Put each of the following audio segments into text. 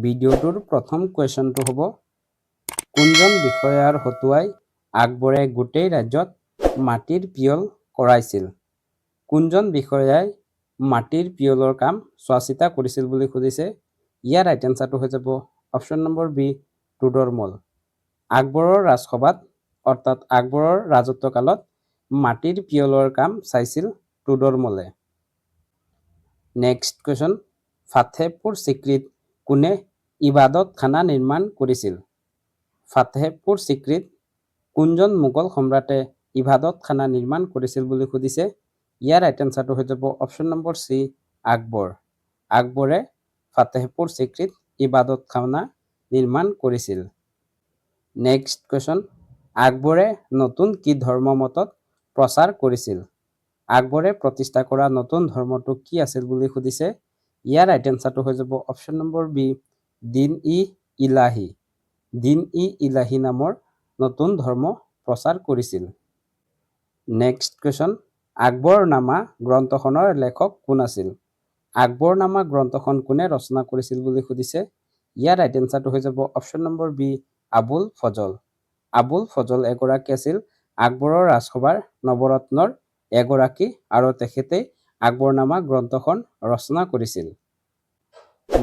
ভিডিঅ'টোৰ প্ৰথম কুৱেশ্যনটো হ'ব কোনজন বিষয়াৰ হতুৱাই আকবৰে গোটেই ৰাজ্যত মাটিৰ পিয়ল কৰাইছিল? কোনজন বিষয়াই মাটিৰ পিয়লৰ কাম চোৱাচিতা কৰিছিল বুলি সুধিছে। ইয়াৰ ৰাইট এনচাৰটো হৈ যাব অপশ্যন নম্বৰ বি টোডৰমল। আকবৰৰ ৰাজসভাত অৰ্থাৎ আকবৰৰ ৰাজত্ব কালত মাটিৰ পিয়লৰ কাম চাইছিল টোডৰমলে। নেক্সট কুৱেশ্যন, ফাটেহপুৰ চিক্ৰীত কোনে ইবাদত খানা নিৰ্মাণ কৰিছিল? ফাটেহপুৰ চিক্ৰীত কোনজন মোগল সম্ৰাটে ইবাদত খানা নিৰ্মাণ কৰিছিল বুলি সুধিছে। ইয়াৰ ৰাইট এনচাৰটো হৈ যাব অপশ্যন নম্বৰ চি আকবৰ। আকবৰে ফাটেহপুৰ চিক্ৰীত ইবাদত খানা নিৰ্মাণ কৰিছিল। নেক্সট কুৱেশ্যন, আকবৰে নতুন কি ধৰ্মমতত প্ৰচাৰ কৰিছিল? আকবৰে প্ৰতিষ্ঠা কৰা নতুন ধৰ্মটো কি আছিল বুলি সুধিছে। ইয়াৰ ৰাইট এনচাৰটো হৈ যাব অপশ্যন নম্বৰ বি দিন-ই-ইলাহী। দিন-ই-ইলাহী নামৰ নতুন ধৰ্ম প্ৰচাৰ কৰিছিল। নেক্সট কুৱেশ্যন, আকবৰনামা গ্ৰন্থখনৰ লেখক কোন আছিল? আকবৰনামা গ্ৰন্থখন কোনে ৰচনা কৰিছিল বুলি সুধিছে। ইয়াৰ ৰাইট এনচাৰটো হৈ যাব option number B Abul Fazl. Abul Fazl এগৰাকী আছিল আকবৰৰ ৰাজসভাৰ নৱৰত্নৰ এগৰাকী আৰু তেখেতেই আকবৰনামা গ্ৰন্থখন ৰচনা কৰিছিল।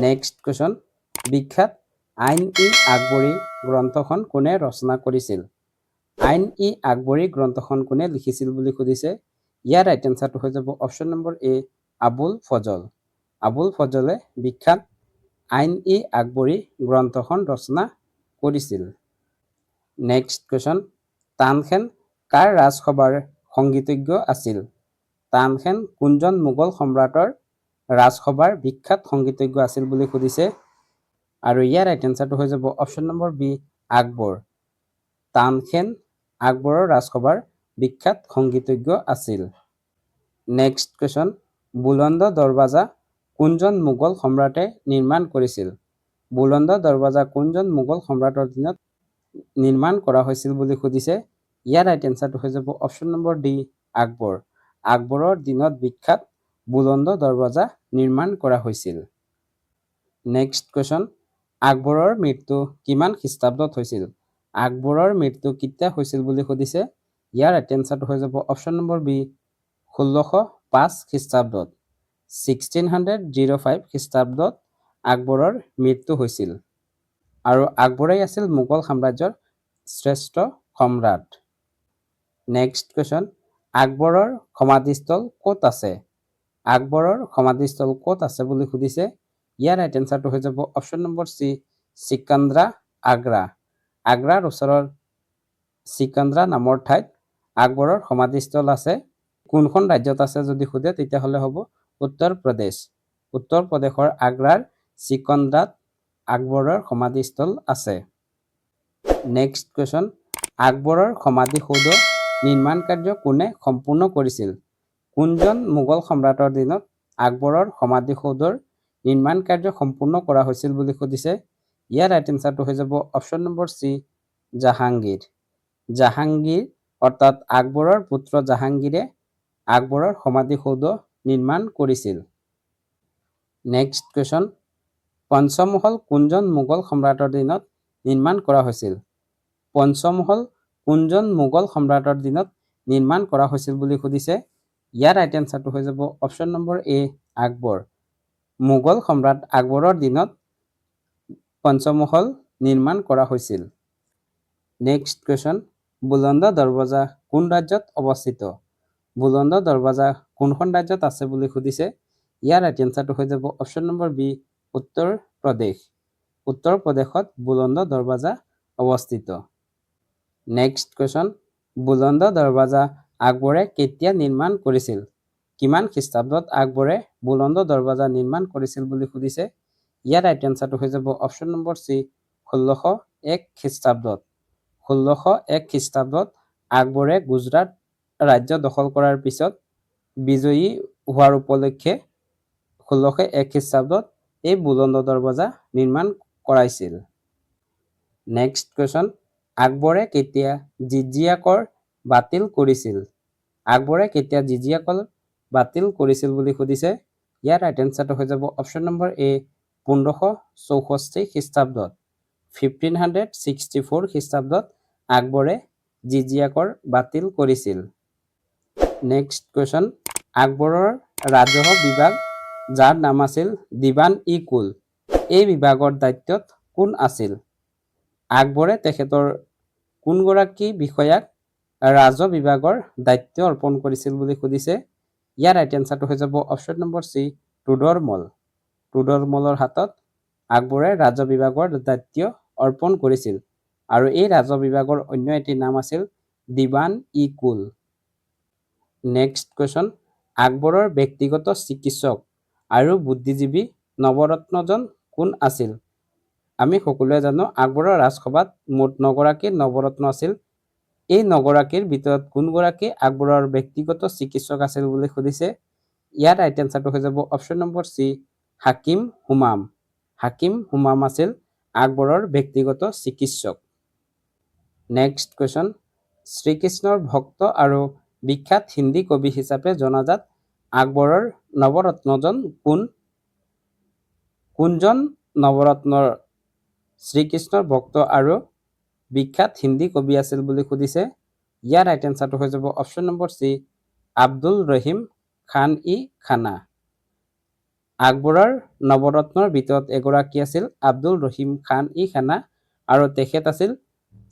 নেক্সট কুৱেশ্যন, বিখ্যাত আইন-ই-আকবৰী গ্ৰন্থখন কোনে ৰচনা কৰিছিল? আইন-ই-আকবৰী গ্ৰন্থখন কোনে লিখিছিল বুলি সুধিছে। ইয়াৰ ৰাইট এনচাৰটো হৈ যাব অপশ্যন নম্বৰ এ আবুল ফজল। আবুল ফজলে বিখ্যাত আইন-ই-আকবৰী গ্ৰন্থখন ৰচনা কৰিছিল। নেক্সট কুৱেশ্যন, তানসেন কাৰ ৰাজসভাৰ সংগীতজ্ঞ আছিল? তানসেন কোনজন মোগল সম্ৰাটৰ ৰাজসভাৰ বিখ্যাত সংগীতজ্ঞ আছিল বুলি সুধিছে। আৰু ইয়াৰ ৰাইট এনচাৰটো হৈ যাব option number B Akbar. Tansen আকবৰৰ ৰাজসভাৰ বিখ্যাত সংগীতজ্ঞ আছিল। নেক্সট কুৱেশ্যন, বুলন্দ দৰৱাজা কোনজন মোগল সম্ৰাটে নিৰ্মাণ কৰিছিল? বুলন্দ দৰৱাজা কোনজন মোগল সম্ৰাটৰ দিনত নিৰ্মাণ কৰা হৈছিল বুলি সুধিছে। ইয়াৰ ৰাইট এনচাৰটো হৈ যাব অপশ্যন নম্বৰ ডি আকবৰ। আকবৰৰ দিনত বিখ্যাত বুলন্দ দৰৱাজা নিৰ্মাণ কৰা হৈছিল। নেক্সট কুৱেশ্যন, আকবৰৰ মৃত্যু কিমান খ্ৰীষ্টাব্দত হৈছিল? আকবৰৰ মৃত্যু কেতিয়া হৈছিল বুলি সুধিছে। ইয়াৰ ৰাইট এনচাৰটো হৈ যাব অপশ্যন নম্বৰ বি 1605 খ্ৰীষ্টাব্দত। 1605 খ্ৰীষ্টাব্দত আকবৰৰ মৃত্যু হৈছিল। আৰু আকবৰেই আছিল মোগল সাম্ৰাজ্যৰ শ্ৰেষ্ঠ সম্ৰাট। নেক্সট কুৱেশ্যন, আকবৰৰ সমাধিস্থল ক'ত আছে? আকবৰৰ সমাধিস্থল ক'ত আছে বুলি সুধিছে। ইয়াৰ ৰাইট এনচাৰটো হৈ যাব option number C Sikandra Agra. আগ্ৰাৰ ওচৰৰ চিকান্দ্ৰা নামৰ ঠাইত আকবৰৰ সমাধিস্থল আছে। কোনখন ৰাজ্যত আছে যদি সোধে তেতিয়াহ'লে হ'ব উত্তৰ প্ৰদেশ। উত্তৰ প্ৰদেশৰ আগ্ৰাৰ চিকান্দ্ৰাত আকবৰৰ সমাধিস্থল আছে। নেক্সট কুৱেশ্যন, আকবৰৰ সমাধিসৌধ নিৰ্মাণ কাৰ্য কোনে সম্পূৰ্ণ কৰিছিল? কোনজন মোগল সম্ৰাটৰ দিনত আকবৰৰ সমাধিসৌধৰ নিৰ্মাণ কাৰ্য সম্পূৰ্ণ কৰা হৈছিল বুলি সুধিছে। ইয়াৰ ৰাইট এনচাৰটো হৈ যাব option number C Jahangir. Jahangir অৰ্থাৎ আকবৰৰ পুত্ৰ জাহাংগীৰে আকবৰৰ সমাধিসৌধ নিৰ্মাণ কৰিছিল। নেক্সট কুৱেশ্যন, পঞ্চমহল কোনজন মোগল সম্ৰাটৰ দিনত নিৰ্মাণ কৰা হৈছিল? পঞ্চমহল কোনজন মোগল সম্ৰাটৰ দিনত নিৰ্মাণ কৰা হৈছিল বুলি সুধিছে। ইয়াৰ ৰাইট এনচাৰটো হৈ যাব অপশ্যন নম্বৰ এ আকবৰ। মোগল সম্ৰাট আকবৰৰ দিনত পঞ্চমহল নিৰ্মাণ কৰা হৈছিল। নেক্সট কুৱেশ্যন, বুলন্দ দৰৱাজা কোন ৰাজ্যত অৱস্থিত? বুলন্দ দৰৱাজা কোনখন ৰাজ্যত আছে বুলি সুধিছে। ইয়াৰ ৰাইট এনচাৰটো হৈ যাব option number B Uttar Pradesh. উত্তৰ প্ৰদেশত বুলন্দ দৰৱাজা অৱস্থিত। নেক্সট কুৱেশ্যন, বুলন্দ দৰৱাজা আকবৰে কেতিয়া নিৰ্মাণ কৰিছিল? কিমান খ্ৰীষ্টাব্দত আকবৰে বুলন্দ দৰৱাজা নিৰ্মাণ কৰিছিল বুলি সুধিছে। ইয়াৰ ৰাইট এনচাৰটো হৈ যাব অপশ্যন নম্বৰ চি 1601 খ্ৰীষ্টাব্দত। 1601 খ্ৰীষ্টাব্দত আকবৰে গুজৰাট ৰাজ্য দখল কৰাৰ পিছত বিজয়ী হোৱাৰ উপলক্ষে 1601 খ্ৰীষ্টাব্দত এই বুলন্দ দৰৱাজা নিৰ্মাণ কৰাইছিল। নেক্সট কুৱেশ্যন, আকবৰে কেতিয়া জিজিয়া কৰ বাতিল কৰিছিল? আকবৰে কেতিয়া জিজিয়া কৰ বাতিল কৰিছিল বুলি সুধিছে। ইয়াৰ ৰাইট এনচাৰটো হৈ যাব অপশ্যন নম্বৰ এ 1564 খ্ৰীষ্টাব্দত 1564 খ্ৰীষ্টাব্দত আকবৰে জিজিয়া কৰ বাতিল কৰিছিল। নেক্সট কুৱেশ্যন, আকবৰৰ ৰাজহ বিভাগ যাৰ নাম আছিল দিৱান-ই-কুল, এই বিভাগৰ দায়িত্বত কোন আছিল? আকবৰে তেখেতৰ কোনগৰাকী বিষয়াক ৰাজহ বিভাগৰ দায়িত্ব অৰ্পণ কৰিছিল বুলি সুধিছে। ইয়াৰ ৰাইট এনচাৰটো হৈ যাব অপশ্যন নম্বৰ চি, টুডৰমল। টুডৰমলৰ হাতত আকবৰে ৰাজহ বিভাগৰ দায়িত্ব অৰ্পণ কৰিছিল আৰু এই ৰাজহ বিভাগৰ অন্য এটি নাম আছিল দিৱান-ই-কুল। নেক্সট কুৱেশ্যন, আকবৰৰ ব্যক্তিগত চিকিৎসক আৰু বুদ্ধিজীৱী নৱৰত্নজন কোন আছিল? আমি সকলোৱে জানো আকবৰৰ ৰাজসভাত মুঠ 9গৰাকী নৱৰত্ন আছিল। এই 9গৰাকীৰ ভিতৰত কোনগৰাকী আকবৰৰ ব্যক্তিগত চিকিৎসক আছিল বুলি সুধিছে। ইয়াৰ ৰাইট এনচাৰটো হৈ যাব অপশ্যন নম্বৰ চি, হাকিম হুমাম। হাকিম হুমাম আছিল আকবৰৰ ব্যক্তিগত চিকিৎসক। নেক্সট কুৱেশ্যন, শ্ৰীকৃষ্ণৰ ভক্ত আৰু বিখ্যাত হিন্দী কবি হিচাপে জনাজাত আকবৰৰ নৱৰত্নজন কোন? কোনজন নৱৰত্নৰ শ্ৰীকৃষ্ণৰ ভক্ত আৰু বিখ্যাত হিন্দী কবি আছিল বুলি সুধিছে। ইয়াৰ ৰাইট এনচাৰটো হৈ যাব option number C, Abdul Rahim Khan-i-Khana. আকবৰৰ নৱৰত্নৰ ভিতৰত এগৰাকী আছিল আব্দুল ৰহিম খান-ই-খানা আৰু তেখেত আছিল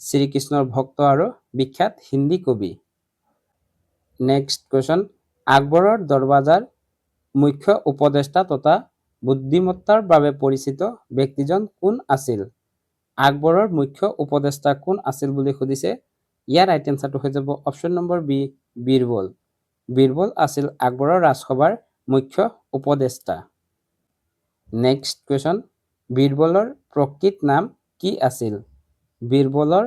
শ্ৰীকৃষ্ণৰ ভক্ত আৰু বিখ্যাত হিন্দী কবি। নেক্সট কুৱেশ্যন, আকবৰৰ দৰবাজাৰ মুখ্য উপদেষ্টা তথা বুদ্ধিমত্তাৰ বাবে পৰিচিত ব্যক্তিজন কোন আছিল? আকবৰৰ মুখ্য উপদেষ্টা কোন আছিল বুলি সুধিছে। ইয়াৰ ৰাইট এনচাৰটো হৈ যাব option number B, Birbal. Birbal আছিল আকবৰৰ ৰাজসভাৰ মুখ্য উপদেষ্টা। নেক্সট কুৱেশ্যন, বীৰবলৰ প্ৰকৃত নাম কি আছিল? বীৰবলৰ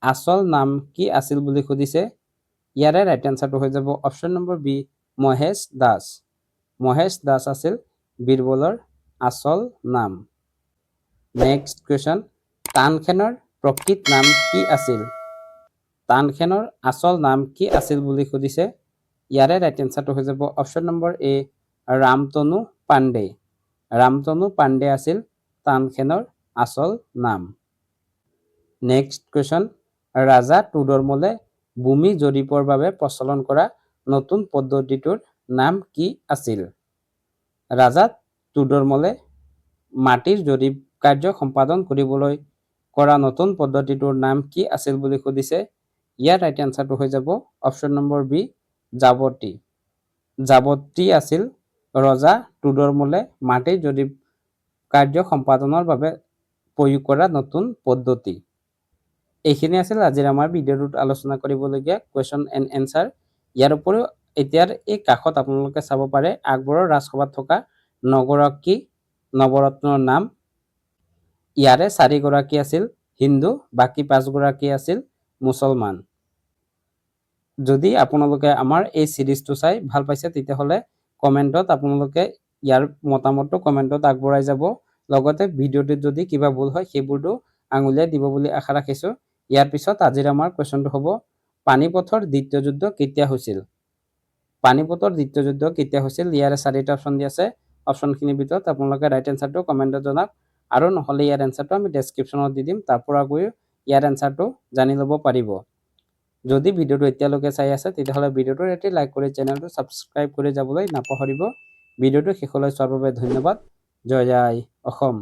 আচল নাম কি আছিল বুলি সুধিছে। ইয়াৰে ৰাইট এনচাৰটো হৈ যাব option number B, Mahesh Das. Mahesh Das আছিল বীৰবলৰ আচল নাম। নেক্সট কুৱেশ্যন, তানসেনৰ প্ৰকৃত নাম কি আছিল? তানসেনৰ আচল নাম কি আছিল বুলি সুধিছে। ইয়াৰে ৰাইট এনচাৰটো হৈ যাব অপশ্যন নম্বৰ এ, ৰামতনু পাণ্ডে। ৰামতনু পাণ্ডে আছিল তানসেনৰ আচল নাম। নেক্সট কুৱেশ্যন, ৰাজা টুডৰমলে ভূমি জৰীপৰ বাবে প্ৰচলন কৰা নতুন পদ্ধতিটোৰ নাম কি আছিল? ৰাজা টুডৰমলে মাটিৰ জৰীপ কাৰ্য সম্পাদন কৰিবলৈ কৰা নতুন পদ্ধতিটোৰ নাম কি আছিল বুলি সুধিছে। ইয়াৰ ৰাইট এনচাৰটো হৈ যাব অপশ্যন নম্বৰ বি, যাৱতী। যাৱতী আছিল ৰজা টুডৰমলে মাটিৰ জৰীপ কাৰ্য সম্পাদনৰ বাবে প্ৰয়োগ কৰা নতুন পদ্ধতি। এইখিনি আছিল আজিৰ আমাৰ ভিডিঅ'টোত আলোচনা কৰিবলগীয়া কুৱেশ্যন এণ্ড এনচাৰ। ইয়াৰ উপৰিও এতিয়াৰ এই কাষত আপোনালোকে চাব পাৰে আকবৰৰ ৰাজসভাত থকা 9গৰাকী নৱৰত্নৰ নাম। ইয়াৰে 4গৰাকী আছিল হিন্দু, বাকী 5গৰাকী আছিল মুছলমান। যদি আপোনালোকে আমাৰ এই চিৰিজটো চাই ভাল পাইছে তেতিয়াহ'লে কমেণ্টত আপোনালোকে ইয়াৰ মতামতটো কমেণ্টত আগবঢ়াই যাব। লগতে ভিডিঅ'টোত যদি কিবা ভুল হয় সেইবোৰটো আঙুলিয়াই দিব বুলি আশা ৰাখিছোঁ। ইয়াৰ পিছত আজিৰ আমাৰ কুৱেশ্যনটো হ'ব, পানিপথৰ দ্বিতীয় যুদ্ধ কেতিয়া হৈছিল? পানিপথৰ দ্বিতীয় যুদ্ধ কেতিয়া হৈছিল? ইয়াৰে 4টা অপশ্যন দি আছে। অপশ্যনখিনিৰ ভিতৰত আপোনালোকে ৰাইট এনচাৰটো কমেণ্টত জনাওক আৰু নহ'লে ইয়াৰ এনচাৰটো আমি ডেছক্ৰিপশ্যনত দি দিম, তাৰ পৰা গৈ ইয়াৰ এনচাৰটো জানি ল'ব পাৰিব। যদি ভিডিঅ'টো এতিয়ালৈকে চাই আছে তেতিয়াহ'লে ভিডিঅ'টো এটি লাইক কৰি চেনেলটো ছাবস্ক্ৰাইব কৰি যাবলৈ নাপাহৰিব। ভিডিঅ'টো শেষলৈ চোৱাৰ বাবে ধন্যবাদ। জয় জয় অসম।